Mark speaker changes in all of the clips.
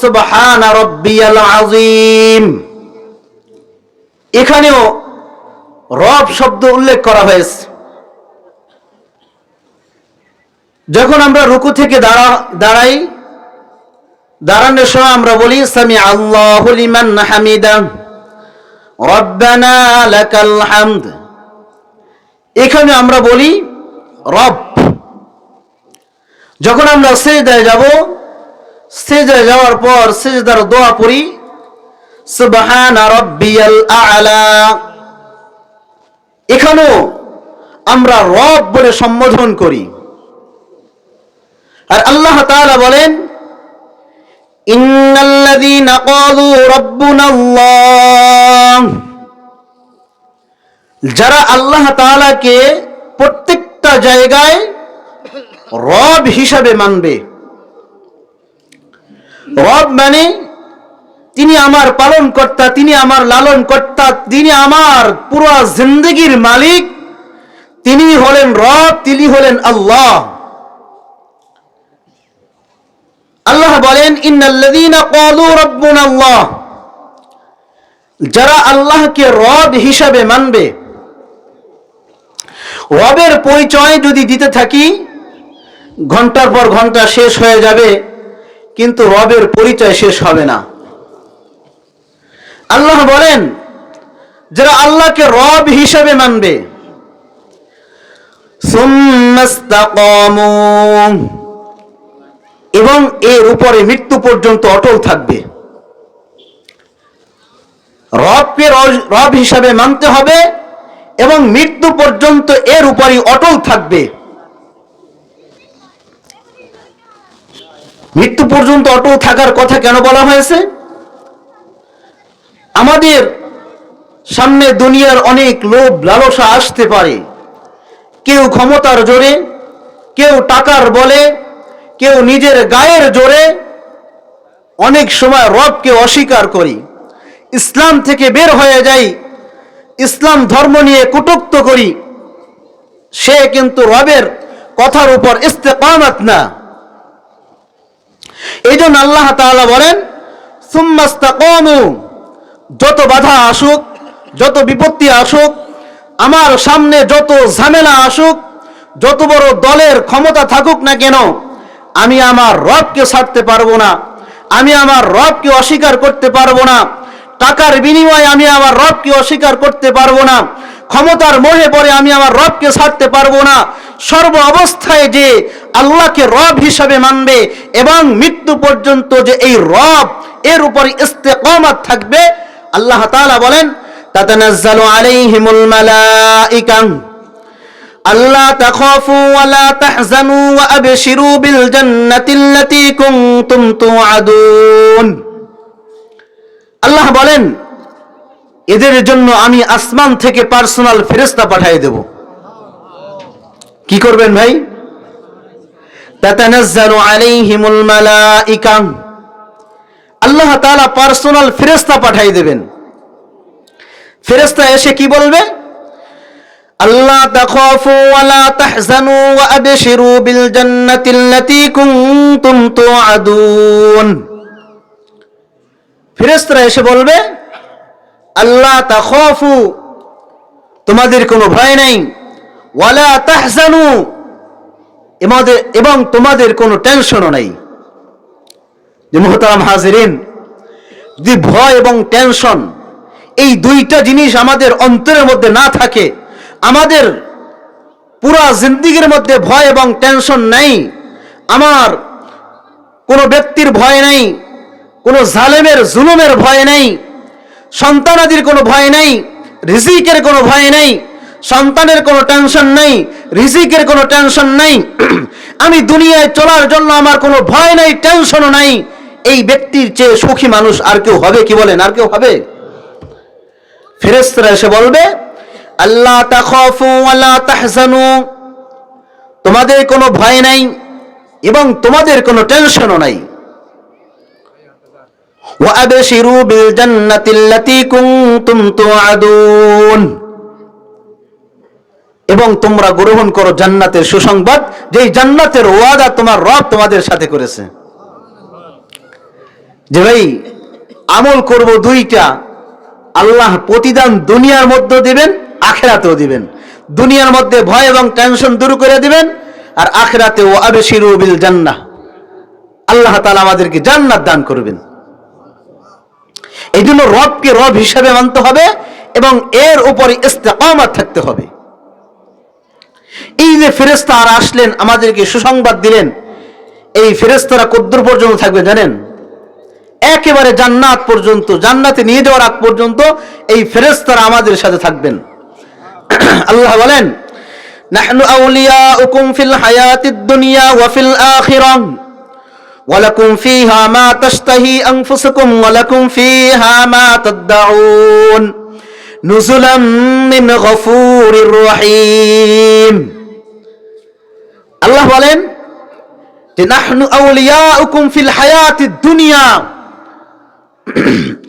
Speaker 1: সুবহানা রাব্বিয়াল আযীম। এখানেও রব শব্দ উল্লেখ করা হয়েছে। যখন আমরা রুকু থেকে দাঁড়াই, দাঁড়ানোর সময় আমরা বলি সামি আল্লাহু লিমান হামিদা রব্বানা লাকাল হামদ। এখানে আমরা বলি রব। যখন আমরা সিজদায় যাব, সিজদায় যাওয়ার পর সিজদার দোয়া পড়ি সুবহানা রাব্বিয়াল আ'লা। এখানেও আমরা রব বলে সম্বোধন করি। আর আল্লাহ তাআলা বলেন ইন্নাল্লাযীনা ক্বালু রাব্বুনাল্লাহ, যারা আল্লাহ তাআলাকে প্রত্যেকটা জায়গায় রব হিসাবে মানবে। রব মানে তিনি আমার পালনকর্তা, তিনি আমার লালনকর্তা, তিনি আমার পুরো জিন্দেগির মালিক, তিনি হলেন রব, তিনি হলেন আল্লাহ। আল্লাহ বলেন ইন্নাল্লাযীনা ক্বালু রাব্বুনাল্লাহ, যারা আল্লাহকে রব হিসাবে মানবে। রবের পরিচয় যদি দিতে থাকি ঘন্টার পর ঘন্টা শেষ হয়ে যাবে, কিন্তু রবের পরিচয় শেষ হবে না। আল্লাহ বলেন যারা আল্লাহকে রব হিসাবে মানবে সুম্মাস্তাকামু, এবং এর উপরে মৃত্যু পর্যন্ত অটল থাকবে। রবকে রব হিসাবে মানতে হবে এবং মৃত্যু পর্যন্ত এর উপরই অটল থাকবে। মৃত্যু পর্যন্ত অটল থাকার কথা কেন বলা হয়েছে? আমাদের সামনে দুনিয়ার অনেক লোভ লালসা আসতে পারে। কেউ ক্ষমতার জোরে, কেউ টাকার বলে, কেউ নিজের গায়ের জোরে অনেক সময় রবকে অস্বীকার করি, ইসলাম থেকে বের হয়ে যাই, ইসলাম ধর্ম নিয়ে কটূক্ত করি। সে কিন্তু রবের কথার উপর ইস্তেকামত না। এই জন্য আল্লাহ তাআলা বলেন সুম্মাস্তাকামু, যত বাধা আসুক, যত বিপত্তি আসুক, আমার সামনে যত ঝামেলা আসুক, যত বড় দলের ক্ষমতা থাকুক না কেন, আমি আমার রবকে ছাড়তে পারবো না, আমি আমার রবকে অস্বীকার করতে পারবো না। টাকার বিনিময়ে আমি আমার রবকে অস্বীকার করতে পারবো না, ক্ষমতার মোহে পড়ে আমি আমার রবকে ছাড়তে পারবো না। সর্ব অবস্থায় যে আল্লাহকে রব হিসাবে মানবে এবং মৃত্যু পর্যন্ত যে এই রব এর উপর ইস্তেকামত থাকবে, আল্লাহ তাআলা বলেন তাতানাজ্জালু আলাইহিমুল মালাইকা আল্লা তাখাফু ওয়া লা তাহজানু ওয়া আবশিরু বিল জান্নাতিল্লাতী কুনতুম তুআদুন। আল্লাহ বলেন এদের জন্য আমি আসমান থেকে পার্সোনাল ফেরেশতা পাঠিয়ে দেব। কি করবেন ভাই? তাতানাজ্জালু আলাইহিমুল মালাইকা, আল্লাহ তাআলা পার্সোনাল ফেরেশতা পাঠিয়ে দেবেন। ফেরেশতা এসে কি বলবে? আল্লাহ তাখাফু ওয়া লা তাহজানু ওয়া আবশিরু বিল জান্নাতিল্লাতী কুনতুম তুআদুন। ফেরেশতারা এসে বলবে আল্লাহ তাখাফু, তোমাদের কোনো ভয় নেই, ওয়া লা তাহজানু, এবং তোমাদের কোনো টেনশনও নাই। যে মুহতারাম হাজিরিন, যদি ভয় এবং টেনশন এই দুইটা জিনিস আমাদের অন্তরের মধ্যে না থাকে, আমাদের পুরা জিন্দেগির মধ্যে ভয় এবং টেনশন নাই, আমার কোনো ব্যক্তির ভয় নাই, কোনো জালেমের জুলুমের ভয় নাই, সন্তানাদির কোনো ভয় নাই, রিজিকের কোনো ভয় নাই, সন্তানের কোনো টেনশন নাই, রিজিকের কোনো টেনশন নাই, আমি দুনিয়ায় চলার জন্য আমার কোনো ভয় নাই, টেনশনও নাই, এই ব্যক্তির চেয়ে সুখী মানুষ আর কেউ হবে? কি বলেন, আর কেউ হবে? ফেরেশতারা এসে বলবে আল্লাহ তাখাফু ওয়া লা তাহজানু, তোমাদের কোনো ভয় নাই এবং তোমাদের কোনো টেনশনও নাই। ওয়া আবশিরু বিল জান্নাতিল্লাতী কুনতুম তুআদুন, এবং তোমরা গ্রহণ করো জান্নাতের সুসংবাদ, যেই জান্নাতের ওয়াদা তোমার রব তোমাদের সাথে করেছে। যে ভাই আমল করব দুইটা, আল্লাহ প্রতিদান দুনিয়ার মধ্যে দিবেন, আখিরাতেও দিবেন। দুনিয়ার মধ্যে ভয় এবং টেনশন দূর করে দিবেন, আর আখিরাতে ও আবশিরু বিল জান্নাহ, আল্লাহ তাআলা আমাদেরকে জান্নাত দান করবেন। এই জন্য রবকে রব হিসাবে মানতে হবে এবং এর উপরে ইস্তেকামত থাকতে হবে। এই যে ফেরেশতারা আসলেন আমাদেরকে সুসংবাদ দিলেন, এই ফেরেশতারা কদ্দুর পর্যন্ত থাকবে জানেন? একেবারে জান্নাত পর্যন্ত, জান্নাতে নিয়ে যাওয়ার আগ পর্যন্ত এই ফেরেশতারা আমাদের সাথে থাকবেন। আল্লাহ বলেন, নাহনু আউলিয়াউকুম ফিল হায়াতিদ দুনিয়া ওয়া ফিল আখিরাহ ওয়ালাকুম ফিহা মা তাশতাহি আনফুসুকুম ওয়ালাকুম ফিহা মা তাদউন নুজুলাম মিন গফুরির রহিম। আল্লাহ বলেন যে নাহনু আউলিয়াউকুম ফিল হায়াতিদ দুনিয়া,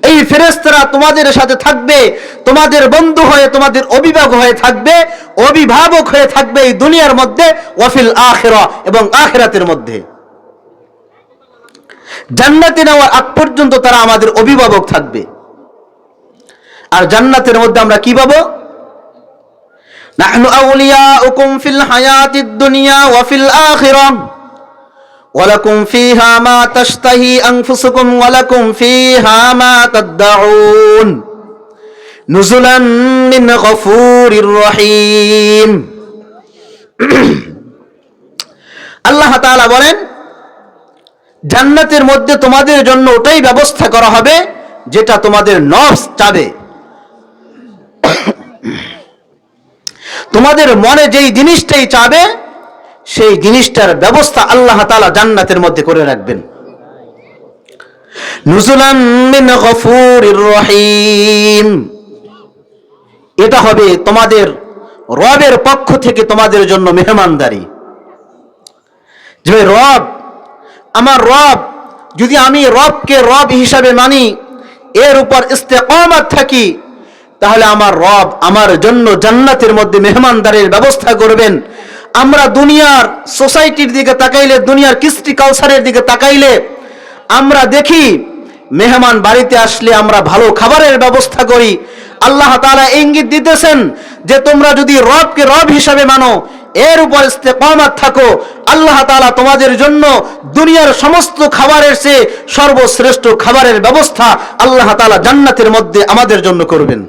Speaker 1: এই ফেরেশতারা তোমাদের সাথে থাকবে, তোমাদের বন্ধু হয়ে, তোমাদের অভিভাবক হয়ে থাকবে, অভিভাবক হয়ে থাকবে এই দুনিয়ার মধ্যে, ওয়া ফিল আখিরাহ, এবং আখিরাতের মধ্যে। জান্নাতে নেওয়ার আগ পর্যন্ত তারা আমাদের অভিভাবক থাকবে। আর জান্নাতের মধ্যে আমরা কি পাবো? নাহনু আউলিয়াউকুম ফিল হায়াতিদ দুনিয়া ওয়া ফিল আখিরাহ ওয়ালাকুম ফিহা মা তাশতাহি আনফুসুকুম ওয়ালাকুম ফিহা মা তাদউন নুজুলাম মিন গফুরির রহিম। আল্লাহ তাআলা বলেন, জান্নাতের মধ্যে তোমাদের জন্য ওটাই ব্যবস্থা করা হবে যেটা তোমাদের নফস চাবে। তোমাদের মনে যেই জিনিসটাই চাবে সেই জিনিসটার ব্যবস্থা আল্লাহ তাআলা জান্নাতের মধ্যে করে রাখবেন। নুজুলাম মিন গফুরির রহিম, এটা হবে তোমাদের রবের পক্ষ থেকে তোমাদের জন্য মেহমানদারি। যে রব, আমার রব, যদি আমি রবকে রব হিসাবে মানি, এর উপর ইস্তেকামত থাকি, তাহলে আমার রব আমার জন্য জান্নাতের মধ্যে মেহমানদারির ব্যবস্থা করবেন। আমরা দুনিয়ার সোসাইটির দিকে তাকাইলে, দুনিয়ার কৃষ্টি কালচারের দিকে তাকাইলে আমরা দেখি মেহমান বাড়িতে আসলে আমরা ভালো খাবারের ব্যবস্থা করি। আল্লাহ তাআলা ইঙ্গিত দিতেছেন যে তোমরা যদি রবকে রব হিসাবে মানো, এর উপর ইস্তেকামত থাকো, আল্লাহ তাআলা তোমাদের জন্য দুনিয়ার সমস্ত খাবারের চেয়ে সর্বশ্রেষ্ঠ খাবারের ব্যবস্থা আল্লাহ তাআলা জান্নাতের মধ্যে আমাদের জন্য করবেন।